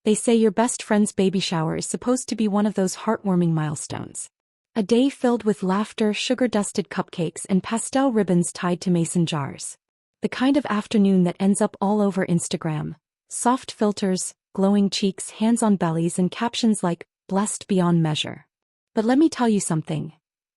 They say your best friend's baby shower is supposed to be one of those heartwarming milestones. A day filled with laughter, sugar-dusted cupcakes, and pastel ribbons tied to mason jars. The kind of afternoon that ends up all over Instagram. Soft filters, glowing cheeks, hands on bellies, and captions like, blessed beyond measure. But let me tell you something.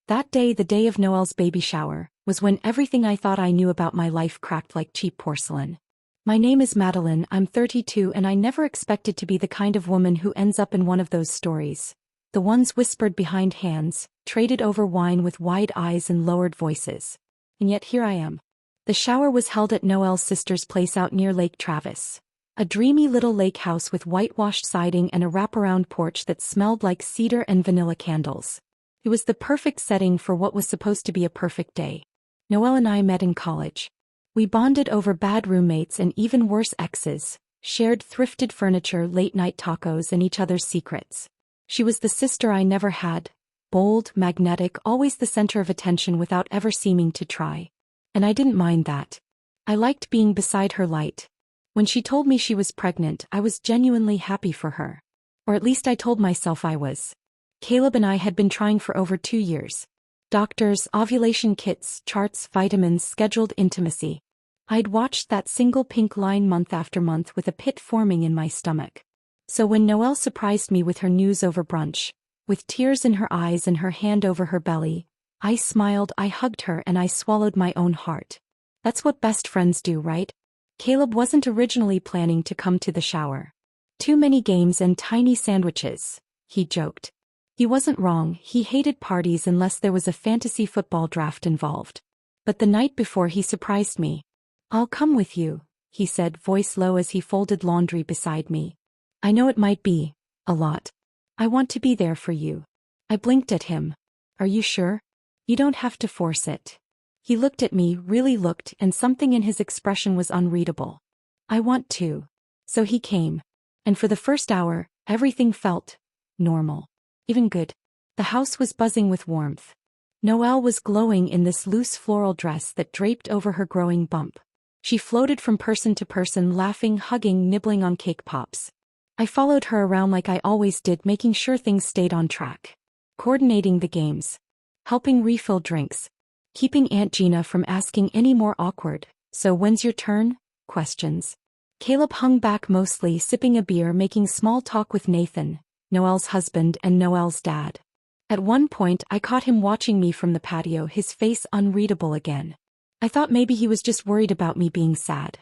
That day, the day of Noelle's baby shower, was when everything I thought I knew about my life cracked like cheap porcelain. My name is Madeline, I'm 32, and I never expected to be the kind of woman who ends up in one of those stories. The ones whispered behind hands, traded over wine with wide eyes and lowered voices. And yet here I am. The shower was held at Noelle's sister's place out near Lake Travis. A dreamy little lake house with whitewashed siding and a wraparound porch that smelled like cedar and vanilla candles. It was the perfect setting for what was supposed to be a perfect day. Noelle and I met in college. We bonded over bad roommates and even worse exes, shared thrifted furniture, late-night tacos, and each other's secrets. She was the sister I never had, bold, magnetic, always the center of attention without ever seeming to try. And I didn't mind that. I liked being beside her light. When she told me she was pregnant, I was genuinely happy for her. Or at least I told myself I was. Caleb and I had been trying for over 2 years. Doctors, ovulation kits, charts, vitamins, scheduled intimacy. I'd watched that single pink line month after month with a pit forming in my stomach. So when Noelle surprised me with her news over brunch, with tears in her eyes and her hand over her belly, I smiled, I hugged her, and I swallowed my own heart. That's what best friends do, right? Caleb wasn't originally planning to come to the shower. Too many games and tiny sandwiches, he joked. He wasn't wrong, he hated parties unless there was a fantasy football draft involved. But the night before he surprised me. I'll come with you, he said, voice low as he folded laundry beside me. I know it might be a lot. I want to be there for you. I blinked at him. Are you sure? You don't have to force it. He looked at me, really looked, and something in his expression was unreadable. I want to. So he came. And for the first hour, everything felt normal. Even good. The house was buzzing with warmth. Noelle was glowing in this loose floral dress that draped over her growing bump. She floated from person to person, laughing, hugging, nibbling on cake pops. I followed her around like I always did, making sure things stayed on track. Coordinating the games. Helping refill drinks. Keeping Aunt Gina from asking any more awkward, "So when's your turn?" questions. Caleb hung back mostly, sipping a beer, making small talk with Nathan, Noelle's husband and Noelle's dad. At one point I caught him watching me from the patio, his face unreadable again. I thought maybe he was just worried about me being sad.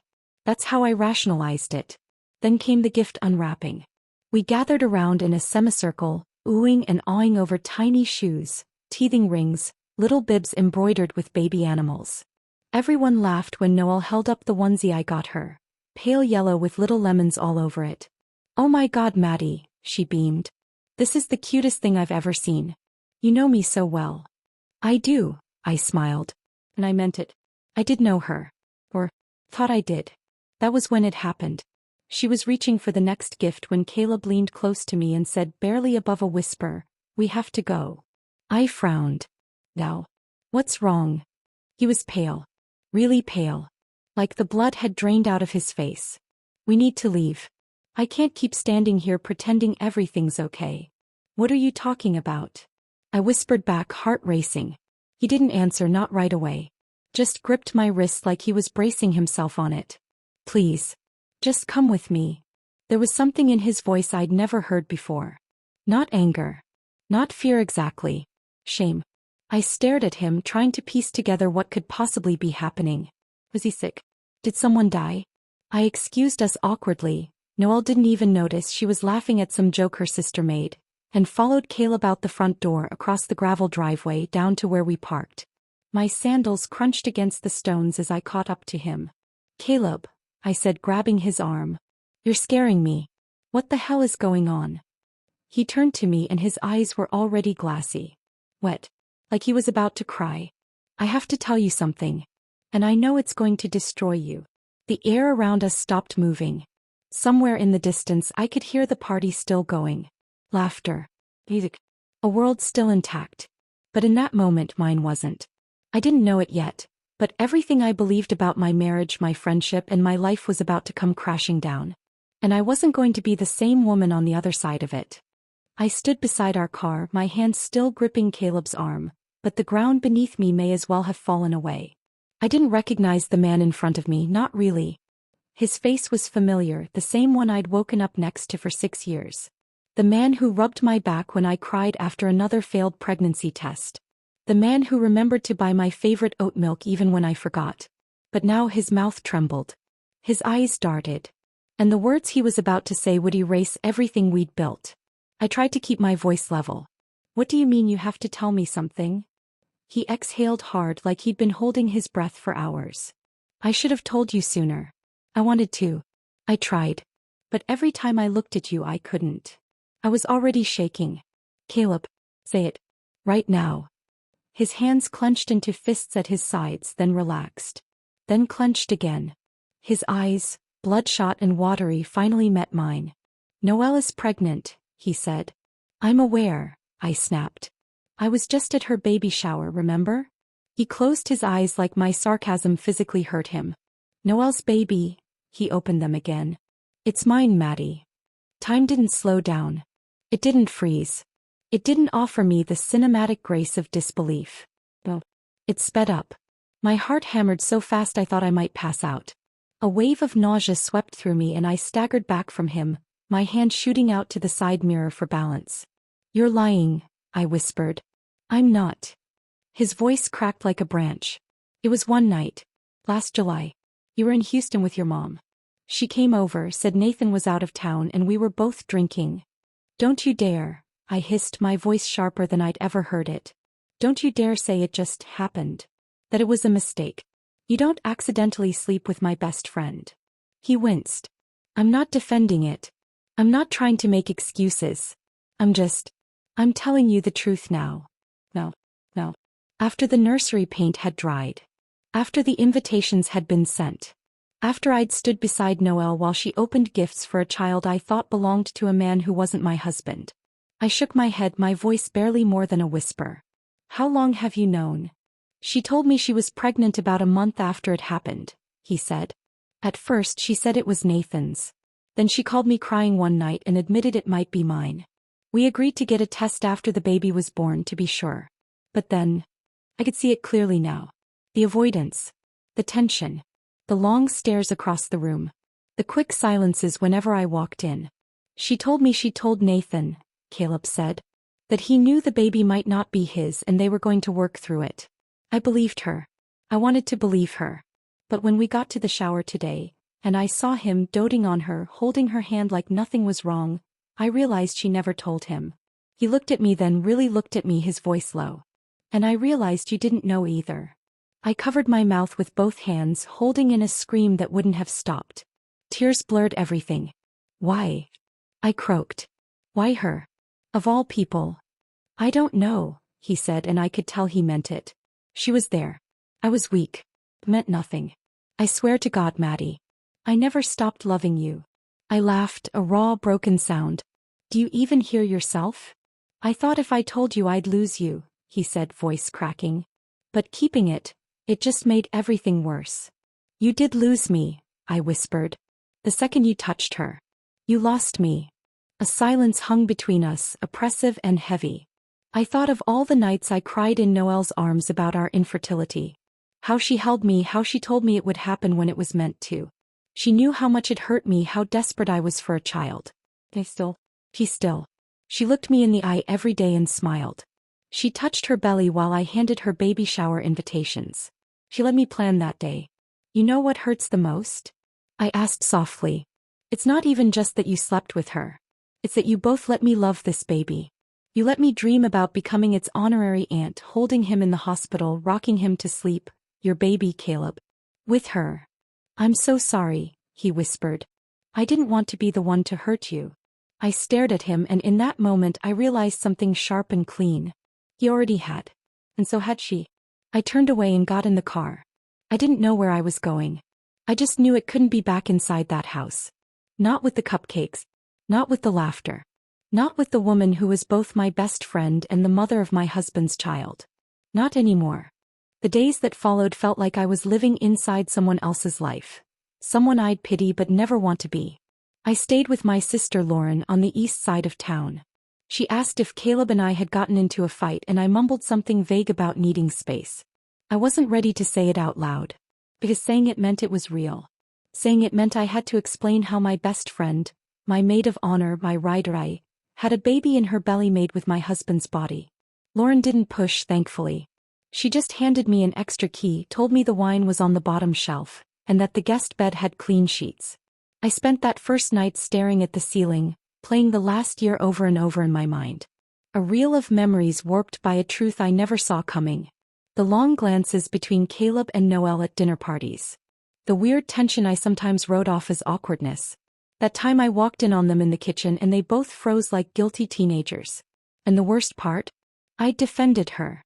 That's how I rationalized it. Then came the gift unwrapping. We gathered around in a semicircle, oohing and awing over tiny shoes, teething rings, little bibs embroidered with baby animals. Everyone laughed when Noelle held up the onesie I got her, pale yellow with little lemons all over it. "Oh my God, Maddie," she beamed. "This is the cutest thing I've ever seen. You know me so well." "I do," I smiled. And I meant it. I did know her. Or, thought I did. That was when it happened. She was reaching for the next gift when Caleb leaned close to me and said, barely above a whisper, "We have to go." I frowned. "Now, what's wrong?" He was pale. Really pale. Like the blood had drained out of his face. "We need to leave. I can't keep standing here pretending everything's okay." "What are you talking about?" I whispered back, heart racing. He didn't answer, not right away. Just gripped my wrist like he was bracing himself on it. "Please. Just come with me." There was something in his voice I'd never heard before. Not anger. Not fear exactly. Shame. I stared at him, trying to piece together what could possibly be happening. Was he sick? Did someone die? I excused us awkwardly. Noelle didn't even notice, she was laughing at some joke her sister made, and followed Caleb out the front door, across the gravel driveway, down to where we parked. My sandals crunched against the stones as I caught up to him. "Caleb," I said, grabbing his arm. "You're scaring me. What the hell is going on?" He turned to me and his eyes were already glassy. Wet. Like he was about to cry. "I have to tell you something. And I know it's going to destroy you." The air around us stopped moving. Somewhere in the distance I could hear the party still going. Laughter. Music. A world still intact. But in that moment mine wasn't. I didn't know it yet, but everything I believed about my marriage, my friendship, and my life was about to come crashing down. And I wasn't going to be the same woman on the other side of it. I stood beside our car, my hand still gripping Caleb's arm, but the ground beneath me may as well have fallen away. I didn't recognize the man in front of me, not really. His face was familiar, the same one I'd woken up next to for 6 years. The man who rubbed my back when I cried after another failed pregnancy test. The man who remembered to buy my favorite oat milk even when I forgot. But now his mouth trembled. His eyes darted. And the words he was about to say would erase everything we'd built. I tried to keep my voice level. What do you mean you have to tell me something? He exhaled hard like he'd been holding his breath for hours. I should have told you sooner. I wanted to. I tried. But every time I looked at you I couldn't. I was already shaking. Caleb, say it. Right now. His hands clenched into fists at his sides, then relaxed. Then clenched again. His eyes, bloodshot and watery, finally met mine. Noelle is pregnant, he said. I'm aware, I snapped. I was just at her baby shower, remember? He closed his eyes like my sarcasm physically hurt him. Noelle's baby, he opened them again. It's mine, Maddie. Time didn't slow down. It didn't freeze. It didn't offer me the cinematic grace of disbelief. Oh, it sped up. My heart hammered so fast I thought I might pass out. A wave of nausea swept through me and I staggered back from him, my hand shooting out to the side mirror for balance. You're lying, I whispered. I'm not. His voice cracked like a branch. It was one night. Last July. You were in Houston with your mom. She came over, said Nathan was out of town and we were both drinking. Don't you dare, I hissed, my voice sharper than I'd ever heard it. Don't you dare say it just happened. That it was a mistake. You don't accidentally sleep with my best friend. He winced. I'm not defending it. I'm not trying to make excuses. I'm telling you the truth now. No. After the nursery paint had dried. After the invitations had been sent. After I'd stood beside Noelle while she opened gifts for a child I thought belonged to a man who wasn't my husband. I shook my head, my voice barely more than a whisper. How long have you known? She told me she was pregnant about a month after it happened, he said. At first she said it was Nathan's. Then she called me crying one night and admitted it might be mine. We agreed to get a test after the baby was born to be sure. But then, I could see it clearly now. The avoidance. The tension. The long stares across the room. The quick silences whenever I walked in. She told me she told Nathan, Caleb said. That he knew the baby might not be his and they were going to work through it. I believed her. I wanted to believe her. But when we got to the shower today, and I saw him doting on her, holding her hand like nothing was wrong, I realized she never told him. He looked at me, then really looked at me, his voice low. And I realized you didn't know either. I covered my mouth with both hands, holding in a scream that wouldn't have stopped. Tears blurred everything. Why? I croaked. Why her? Of all people. I don't know, he said, and I could tell he meant it. She was there. I was weak. Meant nothing. I swear to God, Maddie. I never stopped loving you. I laughed, a raw, broken sound. Do you even hear yourself? I thought if I told you I'd lose you, he said, voice cracking. But keeping it just made everything worse. You did lose me, I whispered. The second you touched her. You lost me. A silence hung between us, oppressive and heavy. I thought of all the nights I cried in Noelle's arms about our infertility. How she held me, how she told me it would happen when it was meant to. She knew how much it hurt me, how desperate I was for a child. She looked me in the eye every day and smiled. She touched her belly while I handed her baby shower invitations. She let me plan that day. You know what hurts the most? I asked softly. It's not even just that you slept with her. It's that you both let me love this baby. You let me dream about becoming its honorary aunt, holding him in the hospital, rocking him to sleep, your baby Caleb. With her. I'm so sorry, he whispered. I didn't want to be the one to hurt you. I stared at him, and in that moment I realized something sharp and clean. He already had. And so had she. I turned away and got in the car. I didn't know where I was going. I just knew it couldn't be back inside that house. Not with the cupcakes. Not with the laughter. Not with the woman who was both my best friend and the mother of my husband's child. Not anymore. The days that followed felt like I was living inside someone else's life. Someone I'd pity but never want to be. I stayed with my sister Lauren on the east side of town. She asked if Caleb and I had gotten into a fight and I mumbled something vague about needing space. I wasn't ready to say it out loud. Because saying it meant it was real. Saying it meant I had to explain how my best friend, my maid of honor, my rider, had a baby in her belly made with my husband's body. Lauren didn't push, thankfully. She just handed me an extra key, told me the wine was on the bottom shelf, and that the guest bed had clean sheets. I spent that first night staring at the ceiling, playing the last year over and over in my mind. A reel of memories warped by a truth I never saw coming. The long glances between Caleb and Noelle at dinner parties. The weird tension I sometimes wrote off as awkwardness. That time I walked in on them in the kitchen and they both froze like guilty teenagers. And the worst part? I defended her.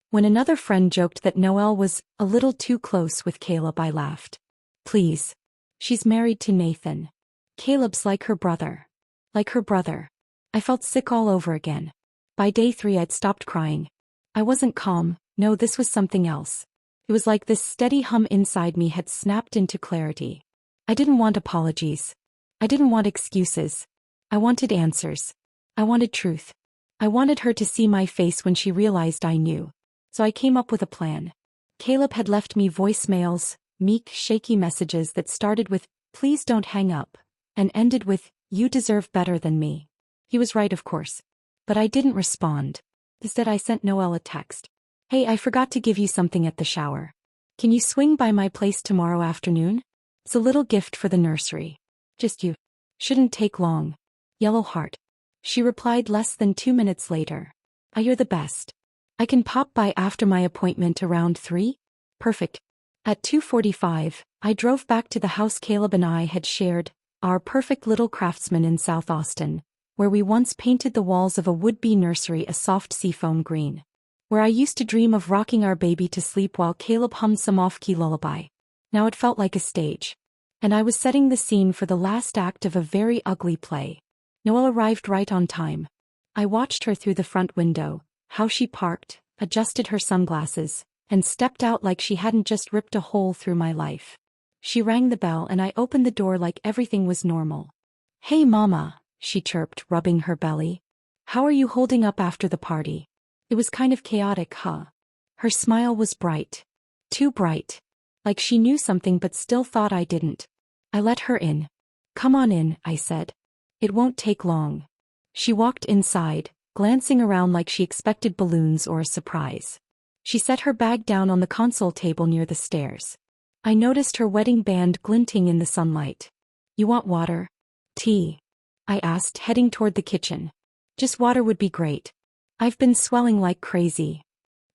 When another friend joked that Noelle was a little too close with Caleb, I laughed. Please. She's married to Nathan. Caleb's like her brother. I felt sick all over again. By day 3 I'd stopped crying. I wasn't calm, no, this was something else. It was like this steady hum inside me had snapped into clarity. I didn't want apologies. I didn't want excuses. I wanted answers. I wanted truth. I wanted her to see my face when she realized I knew. So I came up with a plan. Caleb had left me voicemails, meek, shaky messages that started with, "Please don't hang up," and ended with, "You deserve better than me." He was right, of course. But I didn't respond. Instead, I sent Noelle a text. "Hey, I forgot to give you something at the shower. Can you swing by my place tomorrow afternoon? It's a little gift for the nursery. Just you. Shouldn't take long. Yellow heart." She replied less than 2 minutes later. "You're the best. I can pop by after my appointment around 3? Perfect." At 2:45, I drove back to the house Caleb and I had shared, our perfect little craftsman in South Austin, where we once painted the walls of a would-be nursery a soft seafoam green. Where I used to dream of rocking our baby to sleep while Caleb hummed some off-key lullaby. Now it felt like a stage. And I was setting the scene for the last act of a very ugly play. Noelle arrived right on time. I watched her through the front window, how she parked, adjusted her sunglasses, and stepped out like she hadn't just ripped a hole through my life. She rang the bell and I opened the door like everything was normal. "Hey mama," she chirped, rubbing her belly. "How are you holding up after the party? It was kind of chaotic, huh?" Her smile was bright. Too bright. Like she knew something but still thought I didn't. I let her in. "Come on in," I said. "It won't take long." She walked inside, glancing around like she expected balloons or a surprise. She set her bag down on the console table near the stairs. I noticed her wedding band glinting in the sunlight. "You want water? Tea?" I asked, heading toward the kitchen. "Just water would be great. I've been swelling like crazy."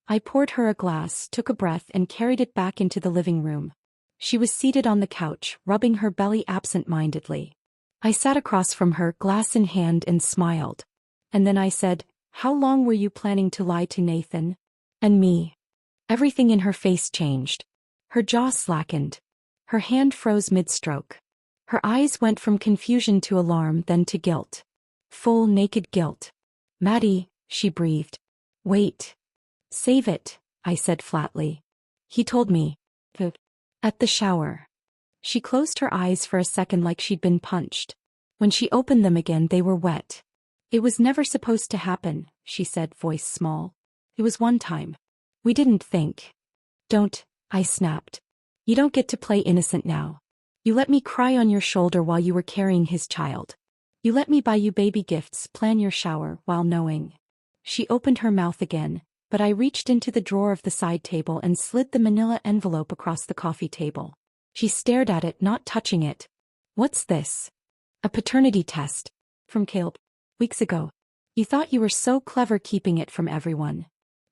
I poured her a glass, took a breath and carried it back into the living room. She was seated on the couch, rubbing her belly absent-mindedly. I sat across from her, glass in hand, and smiled. And then I said, "How long were you planning to lie to Nathan? And me?" Everything in her face changed. Her jaw slackened. Her hand froze mid-stroke. Her eyes went from confusion to alarm, then to guilt. Full, naked guilt. "Maddie," she breathed. "Wait. Save it," I said flatly. "He told me. At the shower." She closed her eyes for a second like she'd been punched. When she opened them again, they were wet. "It was never supposed to happen," she said, voice small. "It was one time. We didn't think." "Don't," I snapped. "You don't get to play innocent now. You let me cry on your shoulder while you were carrying his child. You let me buy you baby gifts, plan your shower, while knowing." She opened her mouth again, but I reached into the drawer of the side table and slid the manila envelope across the coffee table. She stared at it, not touching it. "What's this?" "A paternity test. From Caleb. Weeks ago. You thought you were so clever keeping it from everyone."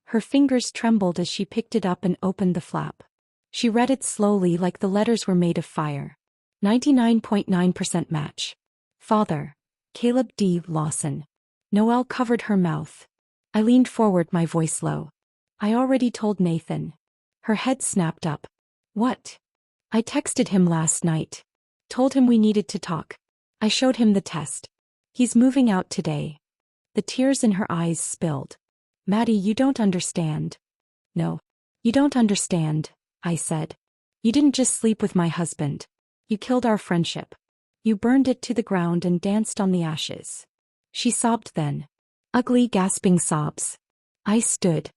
Her fingers trembled as she picked it up and opened the flap. She read it slowly like the letters were made of fire. 99.9% match. Father. Caleb D. Lawson. Noelle covered her mouth. I leaned forward, my voice low. "I already told Nathan." Her head snapped up. "What?" "I texted him last night. Told him we needed to talk. I showed him the test. He's moving out today." The tears in her eyes spilled. "Maddie, you don't understand." "No. You don't understand," I said. "You didn't just sleep with my husband. You killed our friendship. You burned it to the ground and danced on the ashes. She sobbed then. Ugly, gasping sobs. I stood.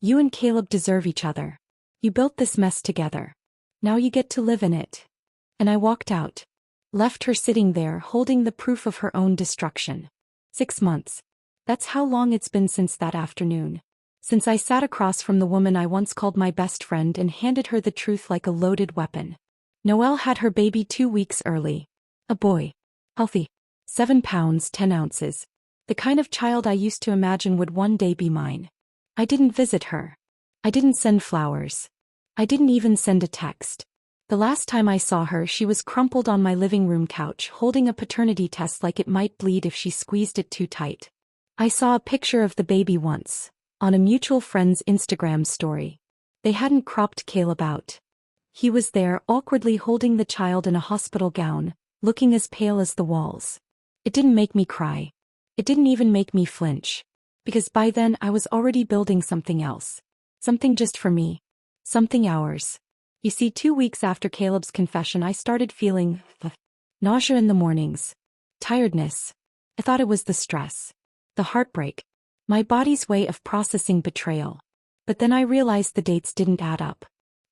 You and Caleb deserve each other. You built this mess together. Now you get to live in it. And I walked out. Left her sitting there holding the proof of her own destruction. 6 months. That's how long it's been since that afternoon. Since I sat across from the woman I once called my best friend and handed her the truth like a loaded weapon. Noelle had her baby 2 weeks early. A boy. Healthy. 7 pounds 10 ounces. The kind of child I used to imagine would one day be mine. I didn't visit her. I didn't send flowers. I didn't even send a text. The last time I saw her she was crumpled on my living room couch holding a paternity test like it might bleed if she squeezed it too tight. I saw a picture of the baby once, on a mutual friend's Instagram story. They hadn't cropped Caleb out. He was there awkwardly holding the child in a hospital gown, looking as pale as the walls. It didn't make me cry. It didn't even make me flinch. Because by then I was already building something else. Something just for me. Something ours. You see, 2 weeks after Caleb's confession I started feeling nausea in the mornings. Tiredness. I thought it was the stress. The heartbreak. My body's way of processing betrayal. But then I realized the dates didn't add up.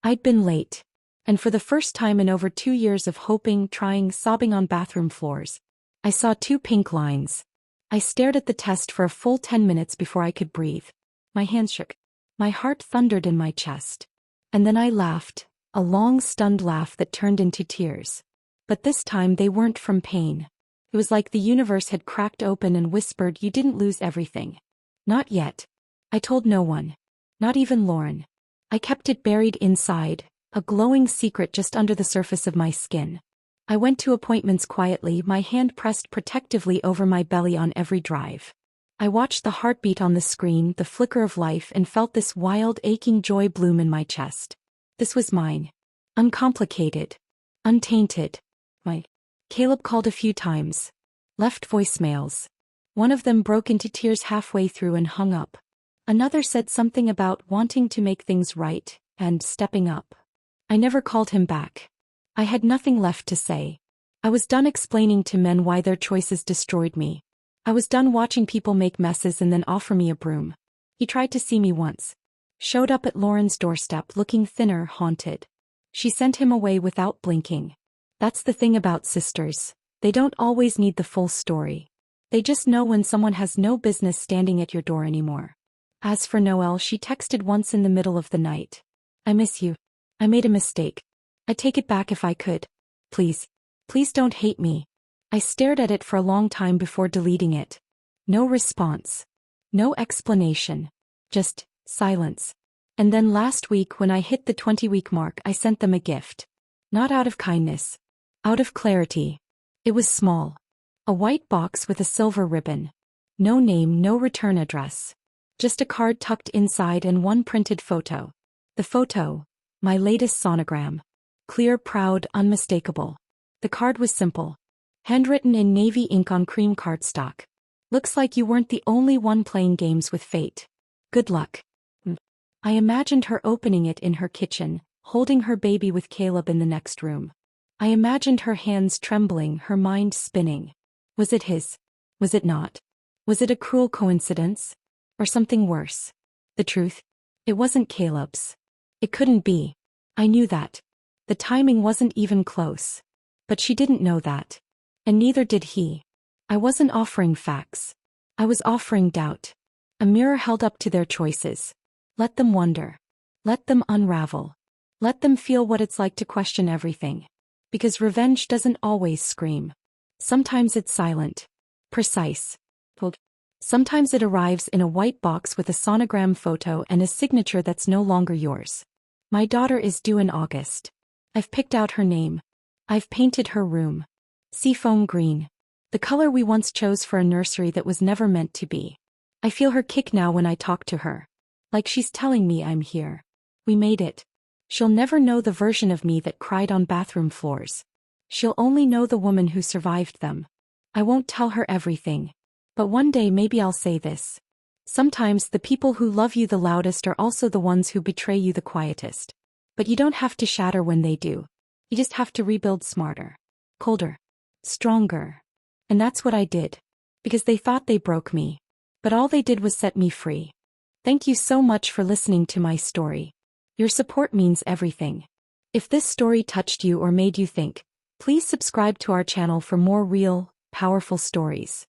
I'd been late. And for the first time in over 2 years of hoping, trying, sobbing on bathroom floors, I saw 2 pink lines. I stared at the test for a full 10 minutes before I could breathe. My hands shook. My heart thundered in my chest. And then I laughed. A long, stunned laugh that turned into tears. But this time they weren't from pain. It was like the universe had cracked open and whispered, "You didn't lose everything." Not yet. I told no one. Not even Lauren. I kept it buried inside, a glowing secret just under the surface of my skin. I went to appointments quietly, my hand pressed protectively over my belly on every drive. I watched the heartbeat on the screen, the flicker of life, and felt this wild, aching joy bloom in my chest. This was mine. Uncomplicated. Untainted. Caleb called a few times. Left voicemails. One of them broke into tears halfway through and hung up. Another said something about wanting to make things right, and stepping up. I never called him back. I had nothing left to say. I was done explaining to men why their choices destroyed me. I was done watching people make messes and then offer me a broom. He tried to see me once. Showed up at Lauren's doorstep looking thinner, haunted. She sent him away without blinking. That's the thing about sisters. They don't always need the full story. They just know when someone has no business standing at your door anymore. As for Noelle, she texted once in the middle of the night. "I miss you. I made a mistake. I'd take it back if I could. Please. Please don't hate me." I stared at it for a long time before deleting it. No response. No explanation. Just silence. And then last week when I hit the 20-week mark I sent them a gift. Not out of kindness. Out of clarity. It was small. A white box with a silver ribbon. No name, no return address. Just a card tucked inside and one printed photo. The photo. My latest sonogram. Clear, proud, unmistakable. The card was simple. Handwritten in navy ink on cream cardstock. "Looks like you weren't the only one playing games with fate. Good luck." I imagined her opening it in her kitchen, holding her baby with Caleb in the next room. I imagined her hands trembling, her mind spinning. Was it his? Was it not? Was it a cruel coincidence? Or something worse? The truth? It wasn't Caleb's. It couldn't be. I knew that. The timing wasn't even close. But she didn't know that. And neither did he. I wasn't offering facts. I was offering doubt. A mirror held up to their choices. Let them wonder. Let them unravel. Let them feel what it's like to question everything. Because revenge doesn't always scream. Sometimes it's silent. Precise. Sometimes it arrives in a white box with a sonogram photo and a signature that's no longer yours. My daughter is due in August. I've picked out her name. I've painted her room. Seafoam green. The color we once chose for a nursery that was never meant to be. I feel her kick now when I talk to her. Like she's telling me I'm here. We made it. She'll never know the version of me that cried on bathroom floors. She'll only know the woman who survived them. I won't tell her everything. But one day maybe I'll say this. Sometimes the people who love you the loudest are also the ones who betray you the quietest. But you don't have to shatter when they do. You just have to rebuild smarter, colder, stronger. And that's what I did. Because they thought they broke me. But all they did was set me free. Thank you so much for listening to my story. Your support means everything. If this story touched you or made you think, please subscribe to our channel for more real, powerful stories.